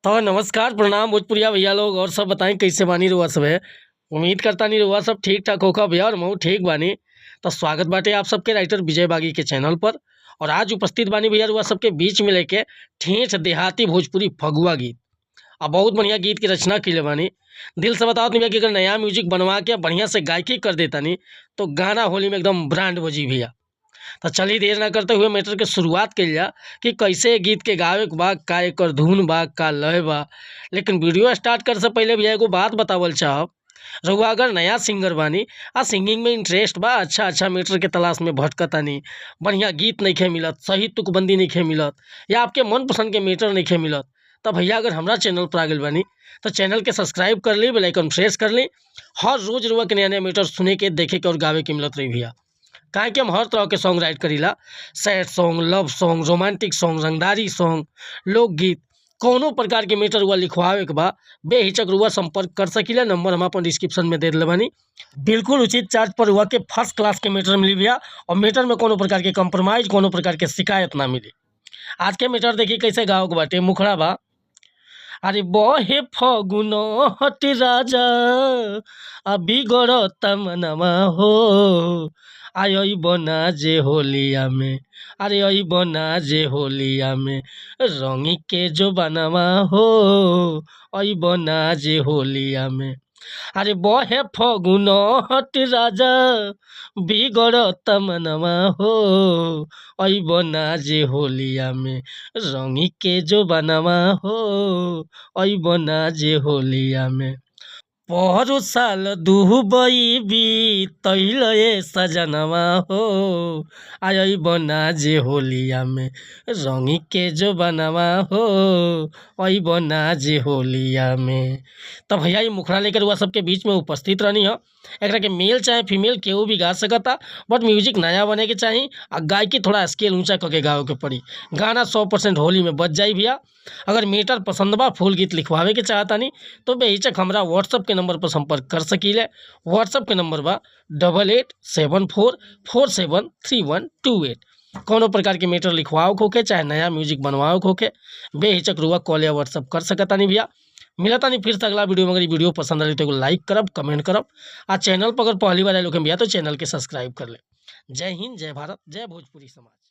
तो नमस्कार, प्रणाम भोजपुरिया भैया लोग और सब बताएं कैसे बानी रउआ सब है। उम्मीद करता नहीं रउआ सब ठीक ठाक होखा भैया और मऊ ठीक बानी। तो स्वागत बाटे आप सबके राइटर विजय बागी के चैनल पर। और आज उपस्थित बानी भैया रउआ सबके बीच में लेके ठेठ देहाती भोजपुरी फगुआ गीत। अब बहुत बढ़िया गीत की रचना की बानी। दिल से बताओ भैया कि अगर नया म्यूजिक बनवा के बढ़िया से गायकी कर देता नहीं तो गाना होली में एकदम ब्रांड बजी भैया। तो चलिए देर ना करते हुए मैटर के शुरुआत कइल जा कि कैसे गीत के गावे के बा, का एकर धुन बा, का लय बा। लेकिन वीडियो स्टार्ट करे से पहले भैया एगो बात बतावल चाहब। रउआ अगर नया सिंगर बानी आ सिंगिंग में इंटरेस्ट बा, अच्छा मैटर के तलाश में भटकतानी, बढ़िया गीत नइखे मिलत, सही तुकबंदी नइखे मिलत या आपके मन पसंद के मैटर नइखे मिलत, तब भैया अगर हमरा चैनल पर आ गइल बानी तो चैनल के सब्सक्राइब कर ली, बेल आइकन प्रेस कर ली। हर रोज रउआ के नया नया मैटर सुने के, देखे के और गावे के मिलत रही भैया। काहे कि हम हर तरह के सॉन्ग राइट करीला। Sad song, love song, romantic song, रंगदारी सॉन्ग, लोकगीत, कौनो प्रकार के मैटर हुआ लिखवावे के बा बेहिचक रुआ संपर्क कर सकीला। नंबर हम अपन डिस्क्रिप्शन में दे दिले बानी। बिल्कुल उचित चार्ज पर हुआ के फर्स्ट क्लास के मैटर मिली भैया और मैटर में कोनो प्रकार के कंप्रोमाइज, कोनो प्रकार के शिकायत ना मिली। आज के मैटर देखिए कैसे गाँव के बाटे। मुखड़ा बा, अरे बहे फगुन हट राजा अभी गड़ता मनवा हो, आय बना जे होलिया में, अरे आई बना जे होलिया में, रंगी के जो बनवा हो, आई बना जे होलिया में। अरे बहे फगुन हट राजा बिगड़त मनवा हो, आई बना जे होलिया में, रंगी के जो बनवा हो, आई बना जे होलिया में। पहरु साल दुबई बीतैल ए सजनवा हो, आय बना जे होलिया में, रंगी के जो बनवा हो, आई बना जे होलिया में। तब भैया ये मुखड़ा लेकर हुआ सबके बीच में उपस्थित रहनी हो। एकरा के मेल चाहे फीमेल केहू भी गा सकता, बट म्यूजिक नया बने के चाहिए और गायकी थोड़ा स्केल ऊंचा करके गावे के पड़ी। गाना 100% होली में बच जाई भैया। अगर मीटर पसंद बा, फुल गीत लिखवावे के चाहता नहीं तो बेहिचक हमरा व्हाट्सअप के नंबर पर संपर्क कर सकीले। व्हाट्सअप के नंबर बा 8874473128। कोनो प्रकार के मैटर लिखवाओ होके चाहे नया म्यूजिक बनवाओ होके बेहिचक रुआ कॉल या व्हाट्सअप कर सकता नहीं भैया। मिलता नहीं फिर से अगला वीडियो में। अगर वीडियो पसंद आई तो लाइक करब, कमेंट करब। आ चैनल पर अगर पहली बार आए लोग भैया तो चैनल के सब्सक्राइब कर ले। जय हिंद, जय भारत, जय भोजपुरी समाज।